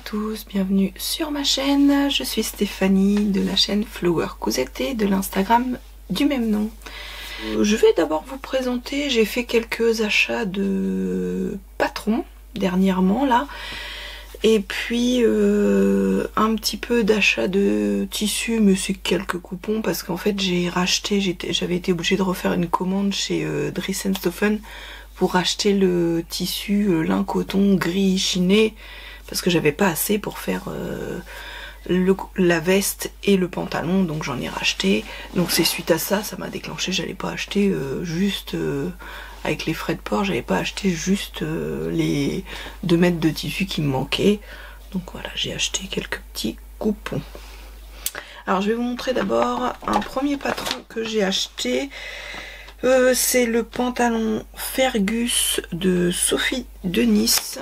tous, bienvenue sur ma chaîne. Je suis Stéphanie de la chaîne Flower Cousette et de l'Instagram du même nom. Je vais d'abord vous présenter, j'ai fait quelques achats de patrons dernièrement là. Et puis un petit peu d'achat de tissus, mais c'est quelques coupons parce qu'en fait j'ai racheté, j'avais été obligée de refaire une commande chez Dries & Stoffen pour acheter le tissu lin coton gris chiné parce que j'avais pas assez pour faire la veste et le pantalon, donc j'en ai racheté. Donc c'est suite à ça, ça m'a déclenché, j'allais pas acheter juste avec les frais de port, j'avais pas acheté juste les 2 mètres de tissu qui me manquaient. Donc voilà, j'ai acheté quelques petits coupons. Alors je vais vous montrer d'abord un premier patron que j'ai acheté. C'est le pantalon Fergus de Sophie de Nice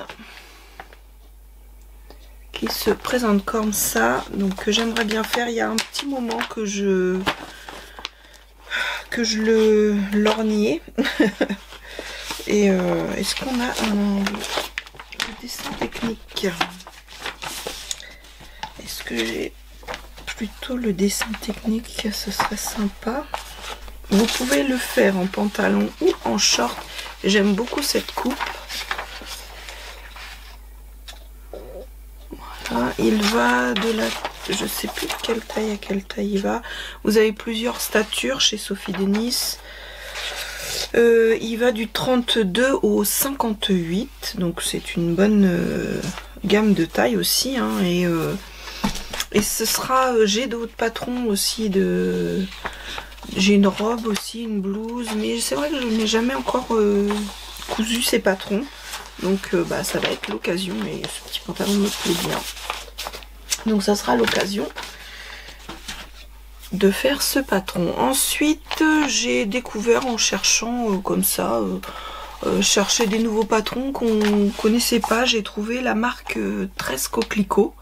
qui se présente comme ça, donc que j'aimerais bien faire. Il y a un petit moment que je le lorgnais. Et est-ce qu'on a un dessin technique? Est-ce que j'ai plutôt le dessin technique? Ce serait sympa. Vous pouvez le faire en pantalon ou en short. J'aime beaucoup cette coupe. Voilà, il va de la... Je sais plus de quelle taille à quelle taille il va. Vous avez plusieurs statures chez Sophie de Nice. Il va du 32 au 58. Donc c'est une bonne gamme de taille aussi. Hein, et ce sera... j'ai d'autres patrons aussi de... J'ai une robe aussi, une blouse, mais c'est vrai que je n'ai jamais encore cousu ces patrons. Donc bah, ça va être l'occasion, et ce petit pantalon me plaît bien. Donc ça sera l'occasion de faire ce patron. Ensuite, j'ai découvert en cherchant comme ça, chercher des nouveaux patrons qu'on connaissait pas. J'ai trouvé la marque 13 Coquelicot,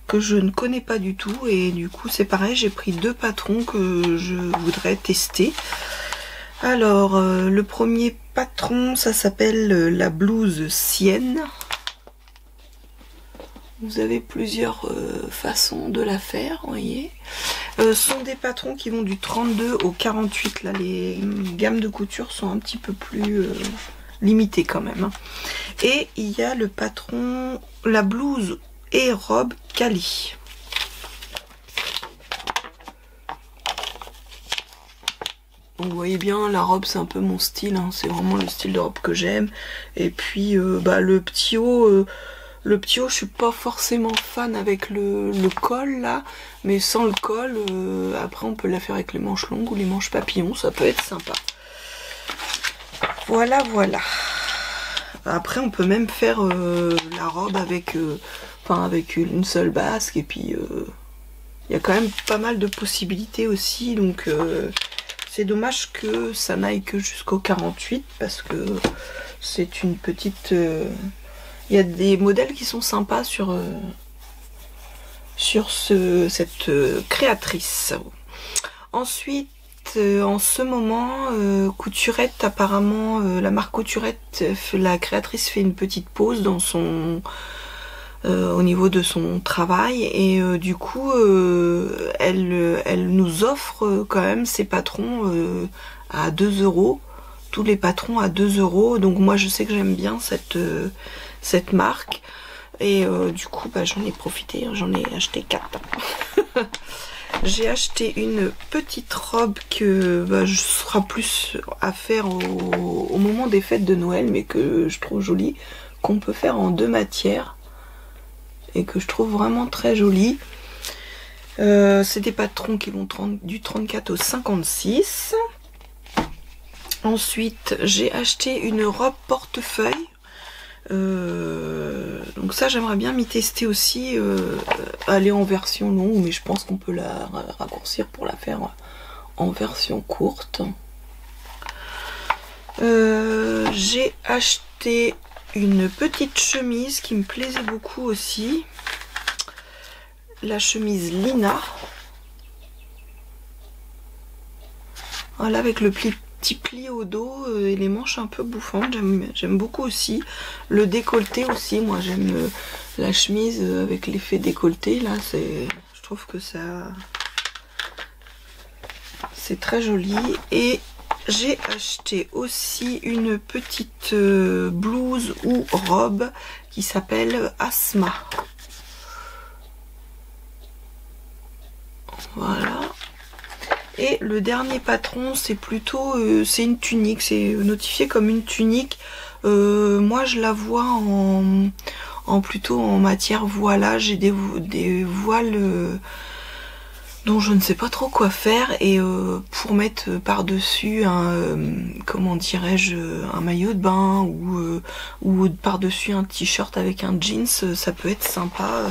que je ne connais pas du tout, et du coup c'est pareil, j'ai pris 2 patrons que je voudrais tester. Alors le premier patron, ça s'appelle la blouse Sienne. Vous avez plusieurs façons de la faire, vous voyez. Ce sont des patrons qui vont du 32 au 48, là les gammes de couture sont un petit peu plus limitées quand même. Hein. Et il y a le patron, la blouse et robe Cali. Vous voyez bien, la robe c'est un peu mon style, hein. C'est vraiment le style de robe que j'aime. Et puis bah, le petit haut, je suis pas forcément fan avec le col là, mais sans le col, après on peut la faire avec les manches longues ou les manches papillons, ça peut être sympa. Voilà, voilà. Après on peut même faire la robe avec... avec une seule basque, et puis il y a quand même pas mal de possibilités aussi, donc c'est dommage que ça n'aille que jusqu'au 48 parce que c'est une petite... il y a des modèles qui sont sympas sur cette créatrice. Ensuite, en ce moment, Couturette, apparemment, la marque Couturette, la créatrice fait une petite pause dans son... au niveau de son travail, et du coup elle nous offre quand même ses patrons à 2 €, tous les patrons à 2 €. Donc moi je sais que j'aime bien cette marque, et du coup bah, j'en ai profité, hein, j'en ai acheté 4. J'ai acheté une petite robe que bah, je sera plus à faire au moment des fêtes de Noël, mais que je trouve jolie, qu'on peut faire en 2 matières et que je trouve vraiment très jolie. C'est des patrons qui vont du 34 au 56. Ensuite j'ai acheté une robe portefeuille, donc ça j'aimerais bien m'y tester aussi, aller en version longue, mais je pense qu'on peut la raccourcir pour la faire en version courte. J'ai acheté une petite chemise qui me plaisait beaucoup aussi, la chemise Lina, voilà, avec le pli petits plis au dos et les manches un peu bouffantes. J'aime beaucoup aussi. Le décolleté aussi, moi j'aime la chemise avec l'effet décolleté là, je trouve que ça c'est très joli. Et j'ai acheté aussi une petite blouse ou robe qui s'appelle Asma. Voilà. Et le dernier patron, c'est plutôt c'est une tunique, c'est notifié comme une tunique. Moi je la vois plutôt en matière voilage. J'ai des voiles dont je ne sais pas trop quoi faire, et pour mettre par-dessus un comment dirais-je, un maillot de bain ou par-dessus un t-shirt avec un jeans, ça peut être sympa.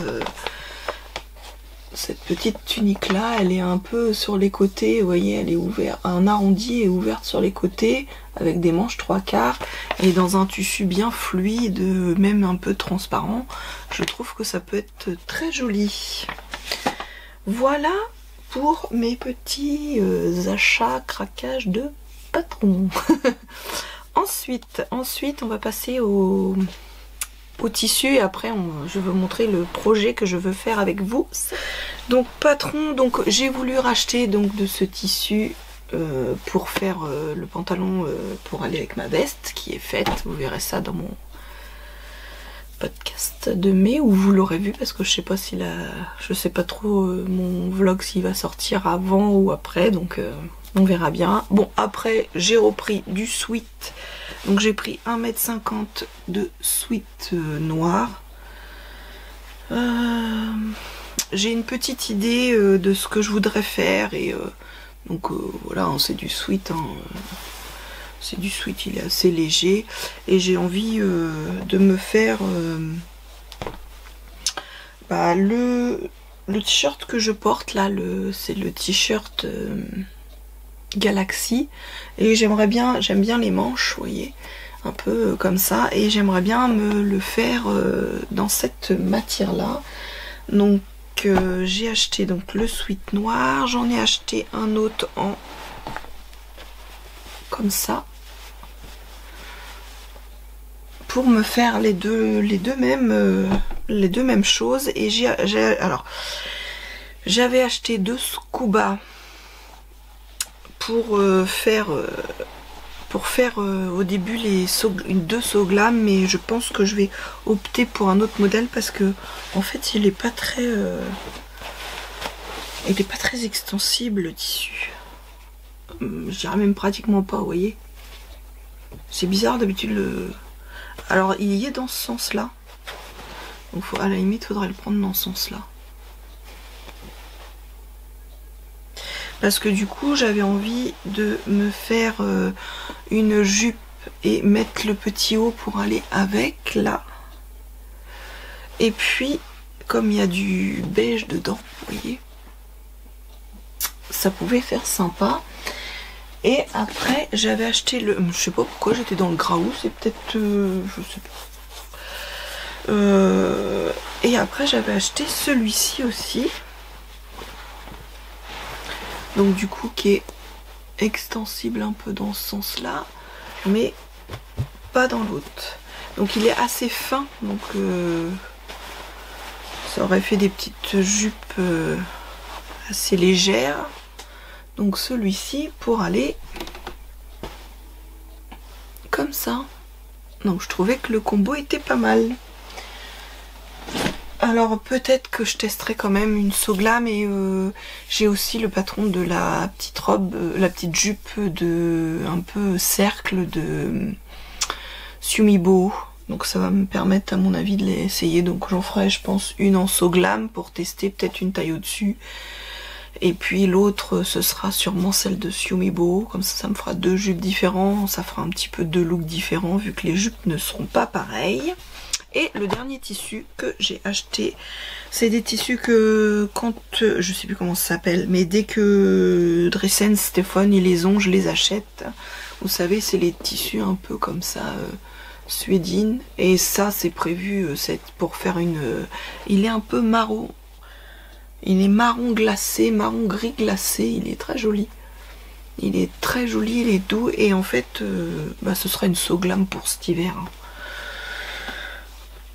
Cette petite tunique là, elle est un peu sur les côtés, vous voyez, elle est ouverte, un arrondi est ouverte sur les côtés avec des manches 3/4 et dans un tissu bien fluide, même un peu transparent. Je trouve que ça peut être très joli. Voilà pour mes petits achats craquages de patron. Ensuite on va passer au tissu, et après je veux montrer le projet que je veux faire avec vous. Donc patron, donc j'ai voulu racheter donc de ce tissu pour faire le pantalon pour aller avec ma veste qui est faite. Vous verrez ça dans mon podcast de mai, où vous l'aurez vu, parce que je sais pas si je sais pas trop mon vlog s'il va sortir avant ou après, donc on verra bien. Bon, après j'ai repris du sweat. Donc j'ai pris 1,50 m de sweat noir. J'ai une petite idée de ce que je voudrais faire, et donc voilà, hein, c'est du sweat, hein, c'est du sweat, il est assez léger, et j'ai envie de me faire le t-shirt que je porte là, c'est le t-shirt Galaxy, et j'aime bien les manches, vous voyez, un peu comme ça, et j'aimerais bien me le faire dans cette matière là. Donc j'ai acheté donc le sweat noir, j'en ai acheté un autre en comme ça pour me faire les deux mêmes choses. Et alors j'avais acheté 2 scuba pour faire au début les 2 Soglam, mais je pense que je vais opter pour un autre modèle parce que en fait il est pas très extensible, le tissu. Je dirais même pratiquement pas, vous voyez. C'est bizarre, d'habitude alors il y est dans ce sens là, donc à la limite faudrait le prendre dans ce sens là. Parce que du coup j'avais envie de me faire une jupe et mettre le petit haut pour aller avec là. Et puis comme il y a du beige dedans, vous voyez, ça pouvait faire sympa. Et après j'avais acheté je sais pas pourquoi j'étais dans le graou, c'est peut-être je sais pas. Et après j'avais acheté celui-ci aussi. Donc du coup qui est extensible un peu dans ce sens là, mais pas dans l'autre. Donc il est assez fin, donc ça aurait fait des petites jupes assez légères. Donc celui-ci pour aller comme ça. Donc je trouvais que le combo était pas mal. Alors peut-être que je testerai quand même une Soglam, et j'ai aussi le patron de la petite robe, la petite jupe de un peu cercle de Sumibo. Donc ça va me permettre à mon avis de l'essayer. Donc j'en ferai je pense une en Soglam pour tester peut-être une taille au-dessus. Et puis l'autre ce sera sûrement celle de Sumibo. Comme ça me fera 2 jupes différentes. Ça fera un petit peu 2 looks différents vu que les jupes ne seront pas pareilles. Et le dernier tissu que j'ai acheté, c'est des tissus que quand, je sais plus comment ça s'appelle, mais dès que Dressen, Stéphane ils les ont, je les achète. Vous savez, c'est les tissus un peu comme ça, suédine. Et ça c'est prévu pour faire une... il est un peu marron. Il est marron glacé, marron gris glacé, il est très joli. Il est très joli, il est doux et en fait ce sera une So Glam pour cet hiver.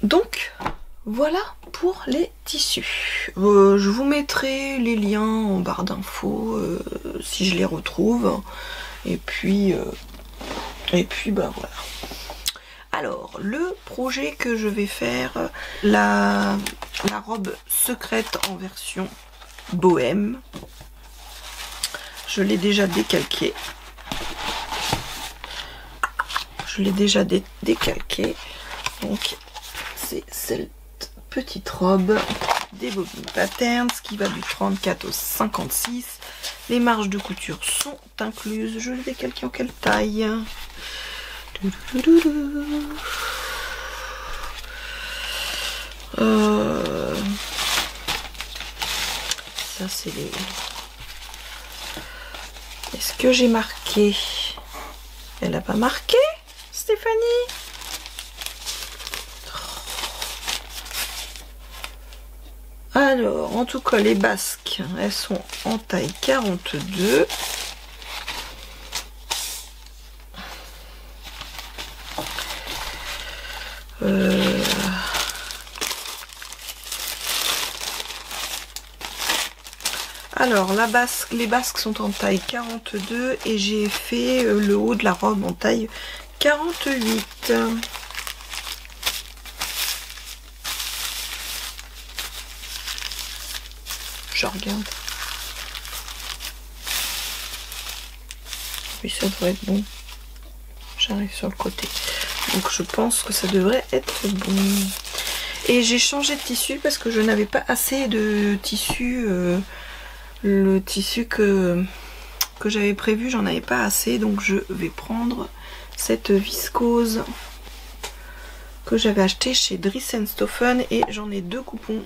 Donc voilà pour les tissus. Je vous mettrai les liens en barre d'infos si je les retrouve. Et puis voilà. Alors le projet que je vais faire, la robe secrète en version bohème. Je l'ai déjà décalqué. Donc c'est cette petite robe des Bobine Patterns qui va du 34 au 56. Les marges de couture sont incluses. Je l'ai décalqué en quelle taille? Ça c'est les... Est-ce que j'ai marqué? Elle a pas marqué, Stéphanie? Alors, en tout cas, les basques, elles sont en taille 42. Alors, les basques sont en taille 42 et j'ai fait le haut de la robe en taille 48. Je regarde. Oui, ça devrait être bon. J'arrive sur le côté. Donc je pense que ça devrait être bon. Et j'ai changé de tissu parce que je n'avais pas assez de tissu. Le tissu que j'avais prévu, j'en avais pas assez. Donc je vais prendre cette viscose que j'avais acheté chez Dries & Stoffen et j'en ai 2 coupons.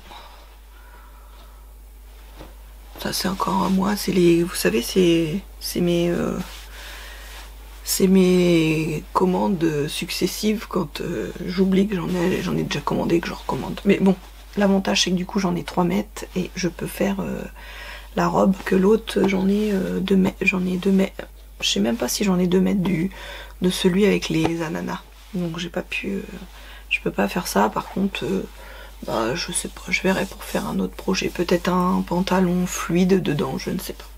Ça c'est encore à moi, c'est les, vous savez, c'est mes commandes successives quand j'oublie que j'en ai déjà commandé, que je recommande. Mais bon, l'avantage c'est que du coup j'en ai 3 mètres et je peux faire la robe, que l'autre j'en ai 2 mètres, je sais même pas si j'en ai 2 mètres de celui avec les ananas. Donc j'ai pas pu, je peux pas faire ça. Par contre, je sais pas, je verrai pour faire un autre projet, peut-être un pantalon fluide dedans, je ne sais pas.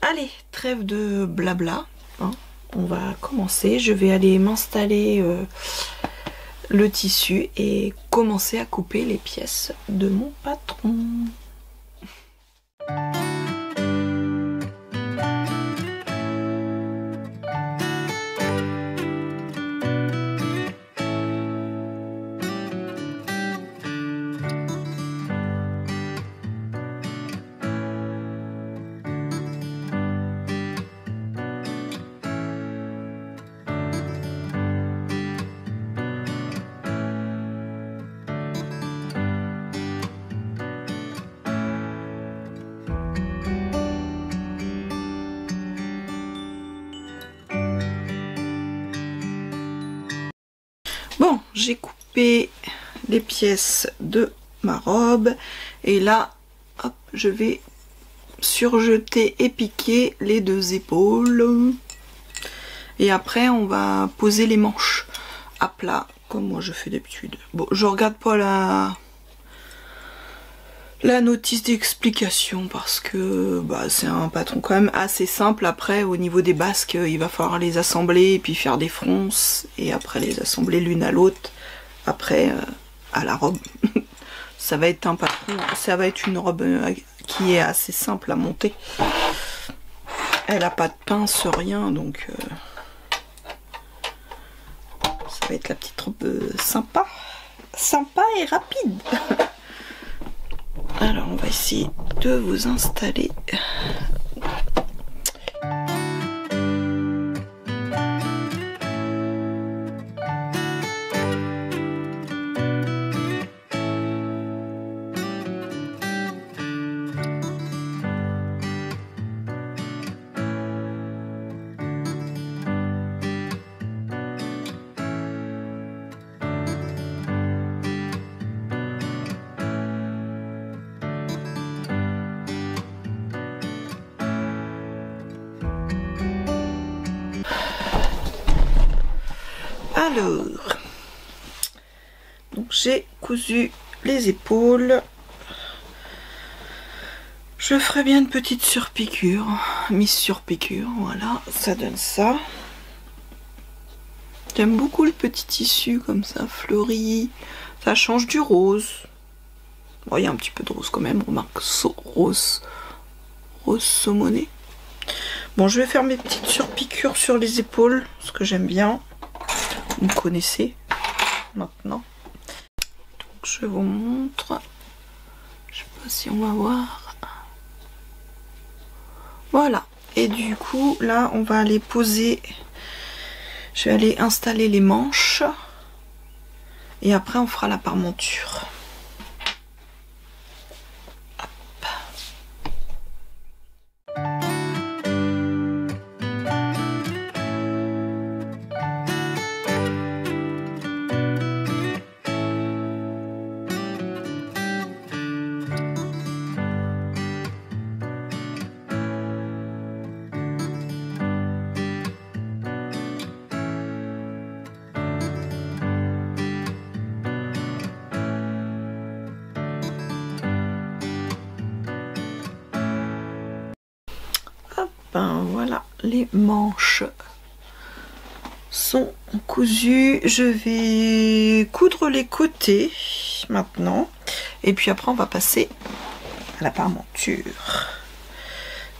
Allez, trêve de blabla, hein. On va commencer. Je vais aller m'installer le tissu et commencer à couper les pièces de mon patron. Bon, j'ai coupé les pièces de ma robe et là, hop, je vais surjeter et piquer les 2 épaules. Et après, on va poser les manches à plat, comme moi je fais d'habitude. Bon, je regarde pas la notice d'explication parce que c'est un patron quand même assez simple. Après au niveau des basques il va falloir les assembler et puis faire des fronces et après les assembler l'une à l'autre après à la robe. Ça va être un patron, ça va être une robe qui est assez simple à monter. Elle a pas de pince, rien, donc ça va être la petite robe sympa et rapide. Alors on va essayer de vous installer. Alors, donc j'ai cousu les épaules. Je ferai bien une petite surpiqûre, mise sur piqûre, voilà, ça donne ça. J'aime beaucoup le petit tissu comme ça, fleuri, ça change du rose. Bon, il y a un petit peu de rose quand même, remarque, rose saumoné. Bon, je vais faire mes petites surpiqûres sur les épaules, ce que j'aime bien. Vous me connaissez maintenant. Donc je vous montre. Je sais pas si on va voir. Voilà. Et du coup, là, on va aller poser. Je vais aller installer les manches. Et après, on fera la parmenture. Ben voilà, les manches sont cousues. Je vais coudre les côtés maintenant. Et puis après, on va passer à la parmenture.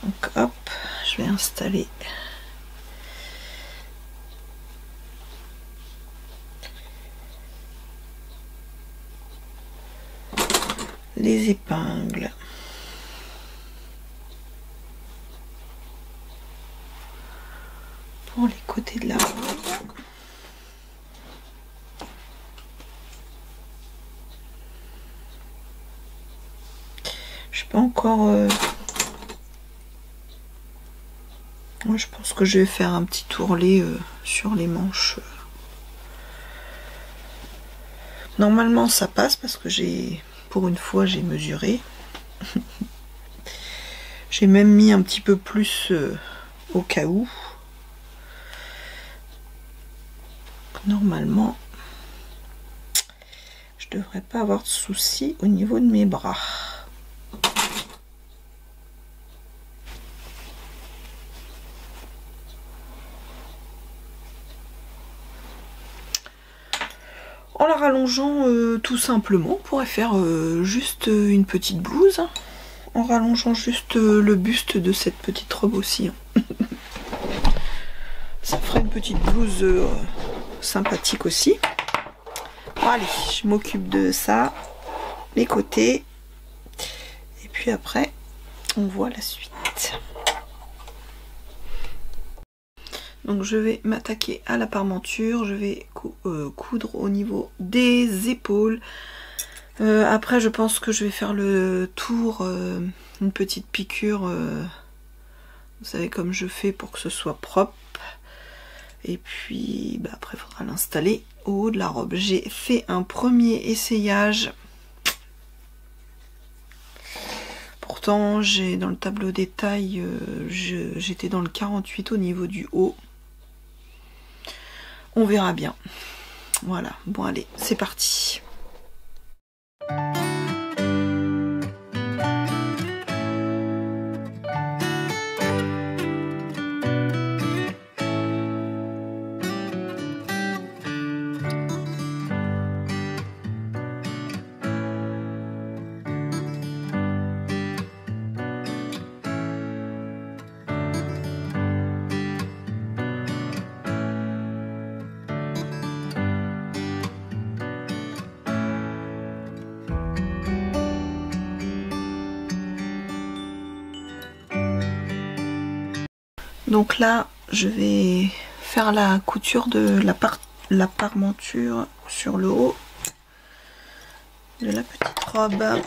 Donc hop, je vais installer les épingles. Pour les côtés de la robe. Je sais pas encore. Moi, je pense que je vais faire un petit tourlet sur les manches. Normalement, ça passe parce que pour une fois, j'ai mesuré. J'ai même mis un petit peu plus au cas où. Normalement, je devrais pas avoir de soucis au niveau de mes bras. En la rallongeant tout simplement, on pourrait faire juste une petite blouse. Hein, en rallongeant juste le buste de cette petite robe aussi. Hein. Ça ferait une petite blouse sympathique aussi. Bon, allez, je m'occupe de ça, les côtés, et puis après on voit la suite. Donc je vais m'attaquer à la parmenture, je vais coudre au niveau des épaules. Après je pense que je vais faire le tour, une petite piqûre, vous savez comme je fais pour que ce soit propre. Et puis bah, après il faudra l'installer au haut de la robe. J'ai fait un premier essayage. Pourtant j'ai dans le tableau des tailles, j'étais dans le 48 au niveau du haut. On verra bien. Voilà, bon allez, c'est parti. Donc là, je vais faire la couture de la parmenture sur le haut de la petite robe.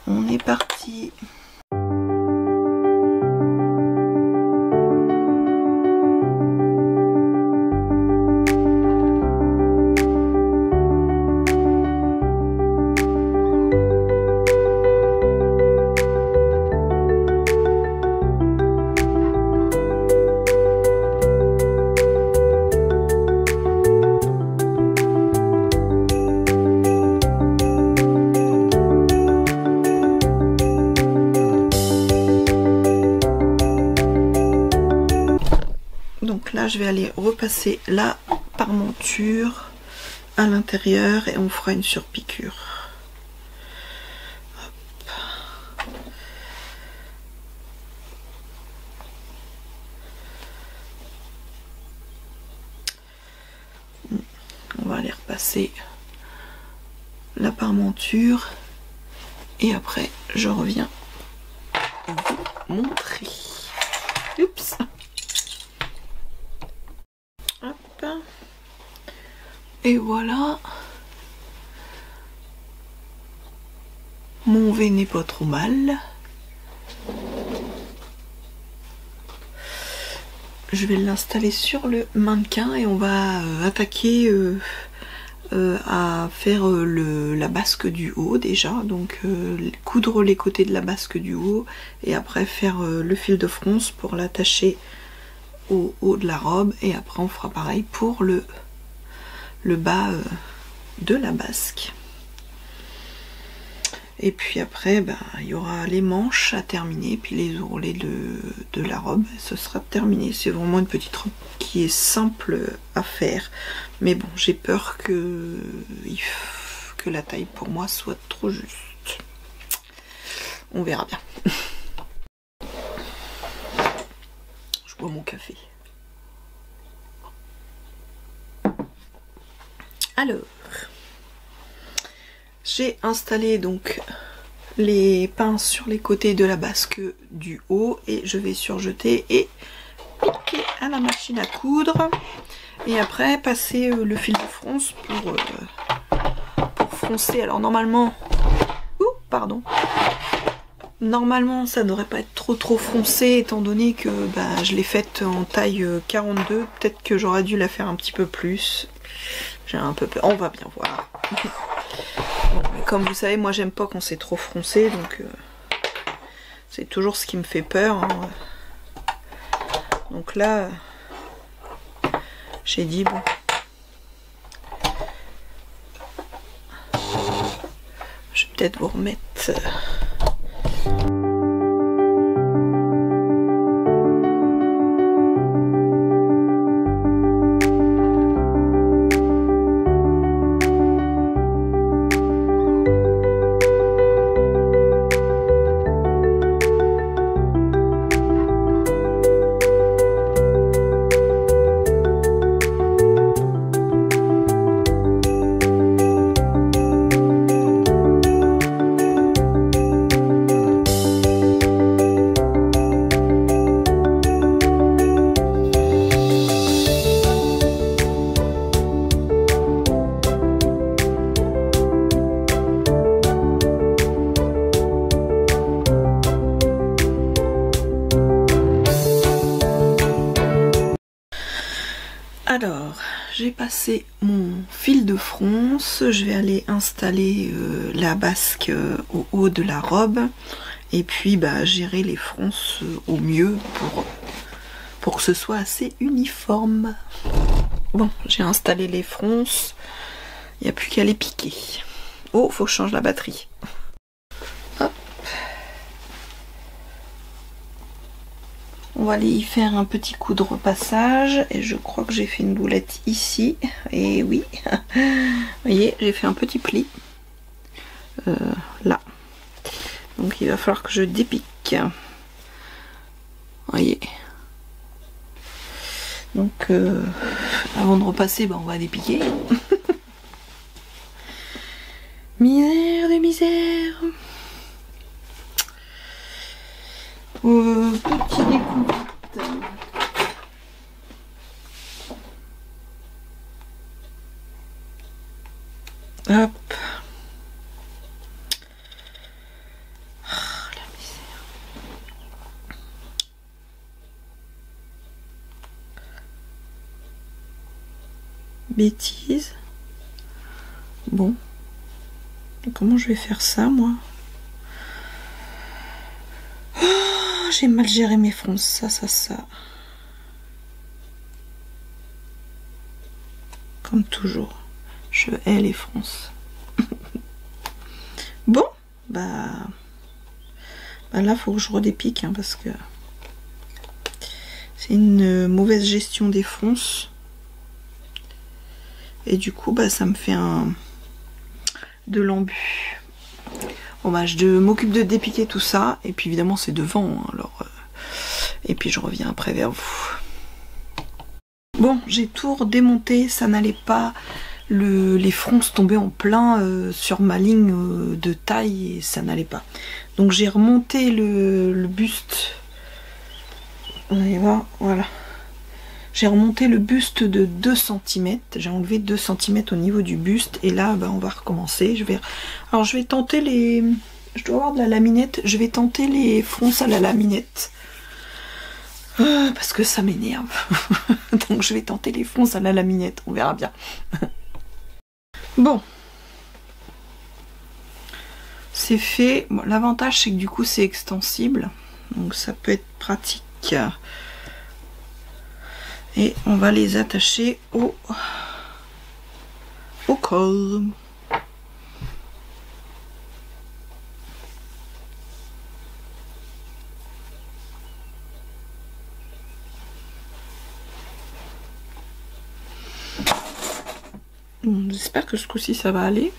On est parti. là je vais aller repasser la parmenture à l'intérieur et on fera une surpiqûre. On va aller repasser la parmenture et après je reviens vous montrer. Oups. Hop. Et voilà. Mon V n'est pas trop mal. Je vais l'installer sur le mannequin et on va attaquer à faire la basque du haut déjà, donc coudre les côtés de la basque du haut et après faire le fil de fronce pour l'attacher au haut de la robe et après on fera pareil pour le bas de la basque. Et puis après il y aura les manches à terminer puis les ourlets de la robe, ce sera terminé. C'est vraiment une petite robe qui est simple à faire, mais bon j'ai peur que la taille pour moi soit trop juste. On verra bien. Je bois mon café. Alors j'ai installé donc les pinces sur les côtés de la basque du haut et je vais surjeter et piquer à la machine à coudre et après passer le fil de fronce pour froncer. Alors normalement, normalement ça devrait pas être trop foncé étant donné que je l'ai faite en taille 42, peut-être que j'aurais dû la faire un petit peu plus. J'ai un peu peur, on va bien voir. Bon, mais comme vous savez, moi j'aime pas quand c'est trop froncé, donc c'est toujours ce qui me fait peur. Hein. Donc là, j'ai dit bon. Je vais peut-être vous remettre. Alors, j'ai passé mon fil de fronce, je vais aller installer la basque au haut de la robe et puis gérer les fronces au mieux pour que ce soit assez uniforme. Bon, j'ai installé les fronces, il n'y a plus qu'à les piquer. Oh, faut que je change la batterie. Hop. On va aller y faire un petit coup de repassage et je crois que j'ai fait une boulette ici. Et oui, vous voyez, j'ai fait un petit pli là. Donc il va falloir que je dépique. Vous voyez. Donc avant de repasser, on va dépiquer. Misère de misère. Petit découpte. Hop. Oh, la misère. Bêtise. Bon. Comment je vais faire ça, moi? Oh, j'ai mal géré mes fronces. Ça. Comme toujours. Je hais les fronces. Bon, là, faut que je redépique, hein, parce que C'est une mauvaise gestion des fronces. Et du coup, bah, ça me fait de l'embu. Bon, bah, je m'occupe de dépiquer tout ça. Et puis évidemment, c'est devant. Hein, alors, et puis je reviens après vers vous. Bon, j'ai tout redémonté. Ça n'allait pas. Les fronces tombaient en plein sur ma ligne de taille et ça n'allait pas. Donc j'ai remonté le buste. Vous allez voir, voilà. J'ai remonté le buste de 2 cm. J'ai enlevé 2 cm au niveau du buste. Et là, bah, on va recommencer. Alors je vais tenter les... Je dois avoir de la laminette. Je vais tenter les fronces à la laminette. Parce que ça m'énerve. Donc je vais tenter les fronces à la laminette. On verra bien. Bon. C'est fait. Bon, l'avantage, c'est que du coup, c'est extensible. Donc ça peut être pratique. Et on va les attacher au col. Bon, j'espère que ce coup-ci ça va aller.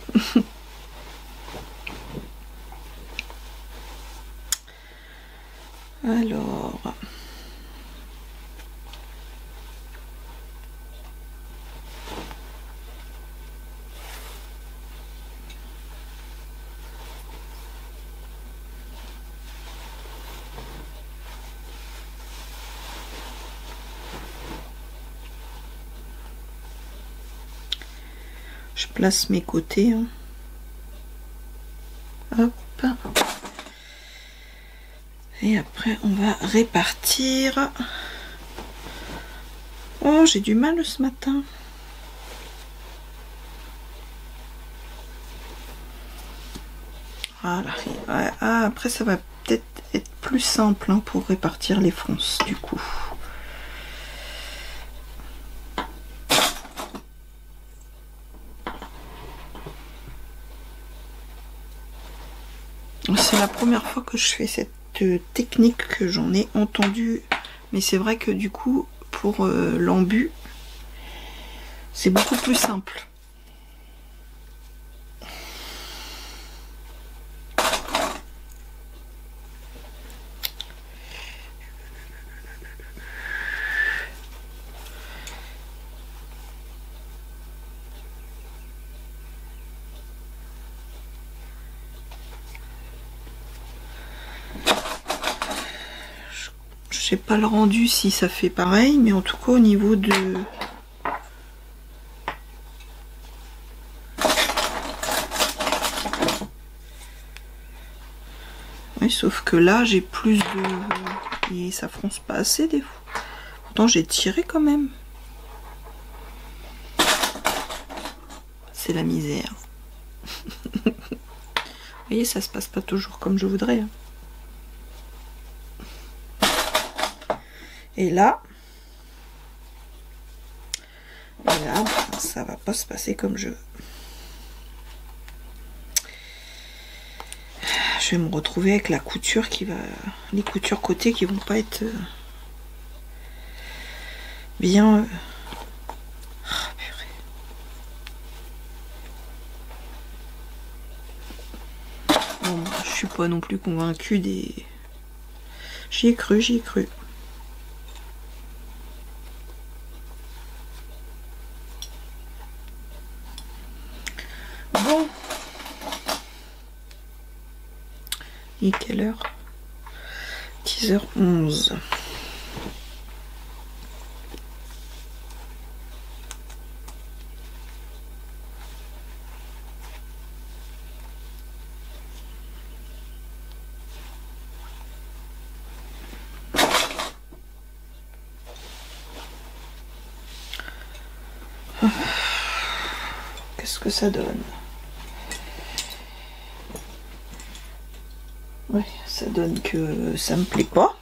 Alors... Je place mes côtés. Hein. Hop. Et après, on va répartir. Oh, j'ai du mal ce matin. Voilà. Ah, après, ça va peut-être être plus simple hein, pour répartir les fronces, du coup. C'est la première fois que je fais cette technique, que j'en ai entendu, mais c'est vrai que du coup pour l'embu c'est beaucoup plus simple. Je sais pas le rendu si ça fait pareil, mais en tout cas au niveau de... Oui, sauf que là j'ai plus de... Et ça fronce pas assez des fois. Pourtant j'ai tiré quand même. C'est la misère. Vous voyez, ça se passe pas toujours comme je voudrais. Hein. Et là, ça va pas se passer comme je veux. Je vais me retrouver avec la couture qui va... Les coutures côté qui vont pas être bien... Oh, purée. Bon, je suis pas non plus convaincue des... J'y ai cru, j'y ai cru. Bon. Et quelle heure? 10h11. Qu'est-ce que ça donne? Ouais, ça donne que ça me plaît pas.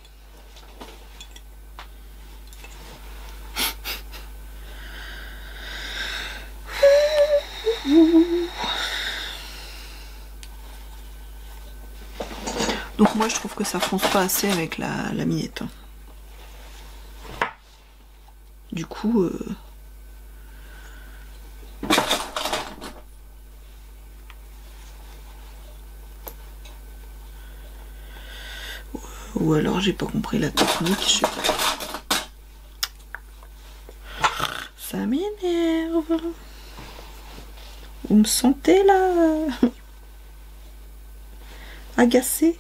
Donc moi je trouve que ça fonce pas assez avec la minette. Du coup... Ou alors j'ai pas compris la technique, je sais pas. Ça m'énerve. Vous me sentez là agacée.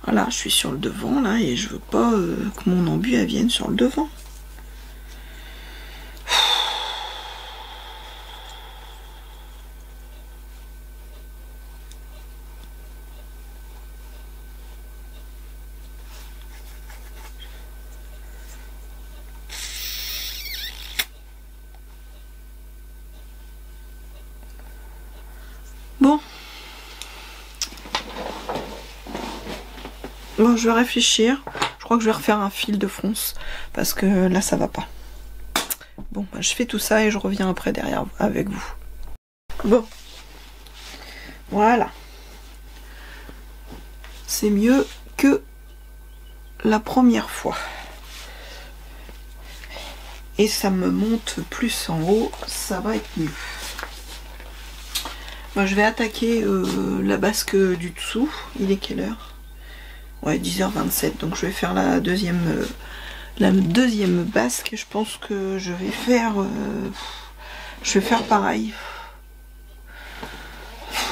Voilà, je suis sur le devant là et je veux pas que mon embu elle vienne sur le devant. Bon, je vais réfléchir. Je crois que je vais refaire un fil de fronce parce que là ça va pas. Bon, bah, je fais tout ça et je reviens après derrière avec vous. Bon, voilà. C'est mieux que la première fois. Et ça me monte plus en haut, ça va être mieux. Moi, je vais attaquer la basque du dessous. Il est quelle heure? Ouais, 10h27. Donc je vais faire la deuxième basque. Je pense que je vais faire pareil.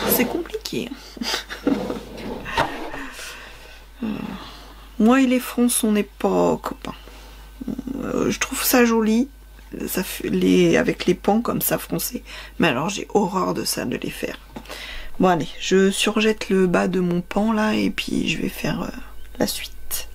C'est compliqué. Moi et les fronces, on n'est pas copains. Je trouve ça joli. Ça fait avec les pans comme ça froncés. Mais alors j'ai horreur de ça, de les faire. Bon allez, je surjette le bas de mon pan là et puis je vais faire la suite.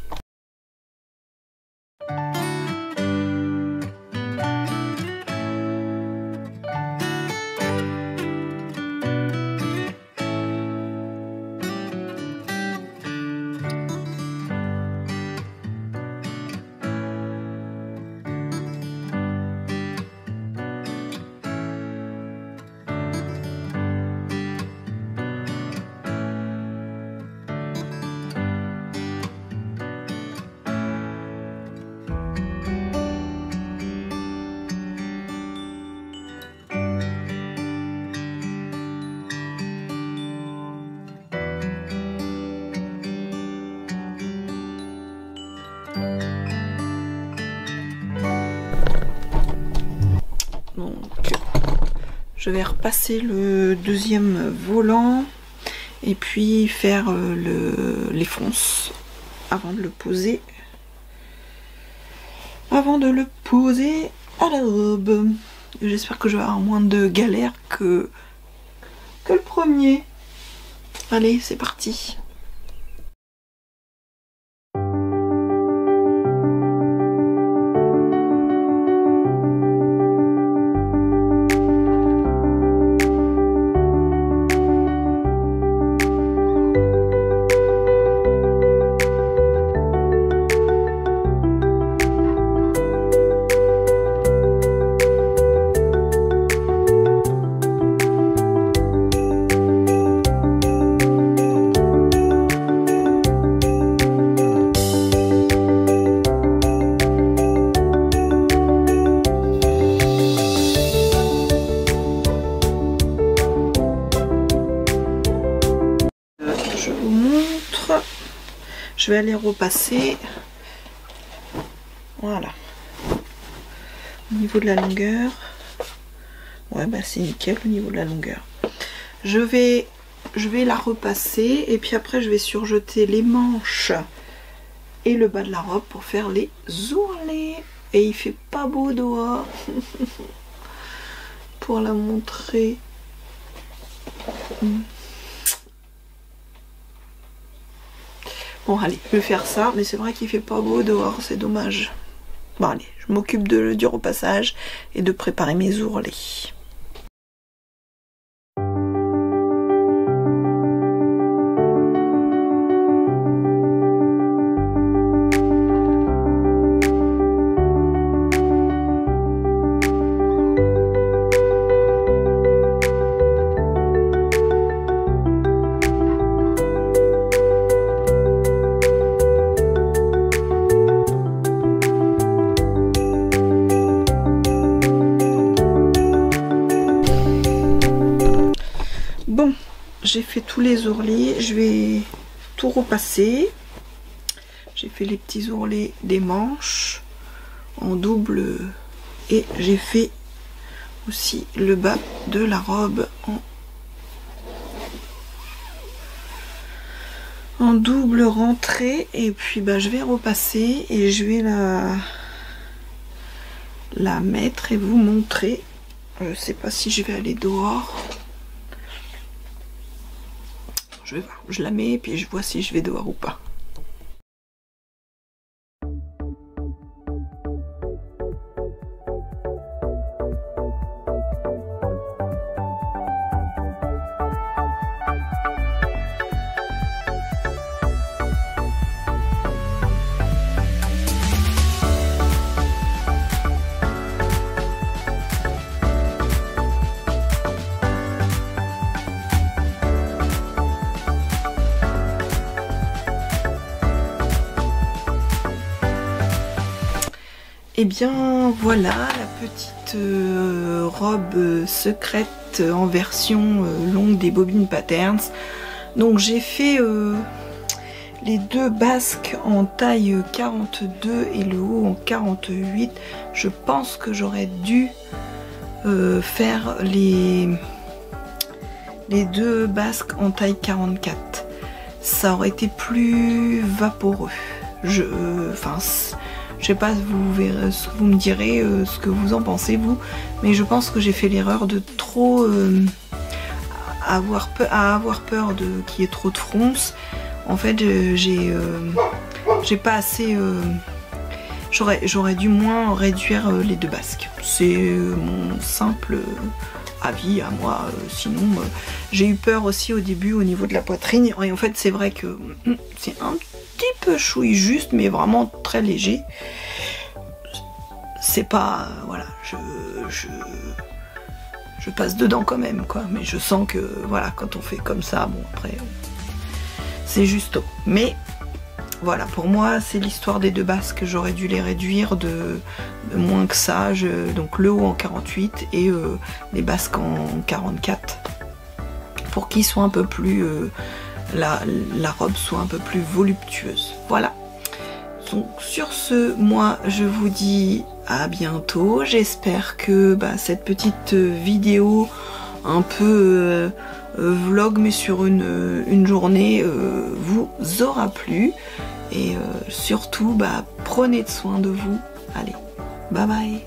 Donc, je vais repasser le deuxième volant et puis faire les fronces avant de le poser. Avant de le poser à la robe. J'espère que je vais avoir moins de galères que le premier. Allez, c'est parti. Je vais aller repasser, voilà, au niveau de la longueur. Ouais, bah c'est nickel au niveau de la longueur. Je vais la repasser et puis après je vais surjeter les manches et le bas de la robe pour faire les ourlets. Et il fait pas beau dehors pour la montrer. Bon allez, je vais faire ça, mais c'est vrai qu'il fait pas beau dehors, c'est dommage. Bon allez, je m'occupe du repassage et de préparer mes ourlets. j'ai fait tous les ourlets, je vais tout repasser. J'ai fait les petits ourlets des manches en double et j'ai fait aussi le bas de la robe en double rentrée. Et puis bah, je vais repasser et je vais la mettre et vous montrer. Je sais pas si je vais aller dehors. Je vais voir, je la mets et puis je vois si je vais dehors ou pas. Et bien voilà la petite robe secrète en version longue des Bobbin Patterns. Donc j'ai fait les deux basques en taille 42 et le haut en 48. Je pense que j'aurais dû faire les deux basques en taille 44. Ça aurait été plus vaporeux. Je sais pas, vous me direz ce que vous en pensez vous, mais je pense que j'ai fait l'erreur de trop avoir peur qu'il y ait trop de fronce. En fait, j'ai pas assez. J'aurais dû moins réduire les deux basques. C'est mon simple avis à moi. Sinon, j'ai eu peur aussi au début au niveau de la poitrine. Et en fait, c'est vrai que c'est un petit peu chouille juste, mais vraiment très léger. C'est pas, voilà, je passe dedans quand même, quoi. Mais je sens que, voilà, quand on fait comme ça, bon après, c'est juste. Mais voilà, pour moi, c'est l'histoire des deux basques. J'aurais dû les réduire de moins que ça. Donc le haut en 48 et les basques en 44 pour qu'ils soient un peu plus la robe soit un peu plus voluptueuse. Voilà. Donc sur ce, moi je vous dis à bientôt. J'espère que cette petite vidéo un peu vlog mais sur une journée vous aura plu. Et surtout prenez soin de vous. Allez, bye bye.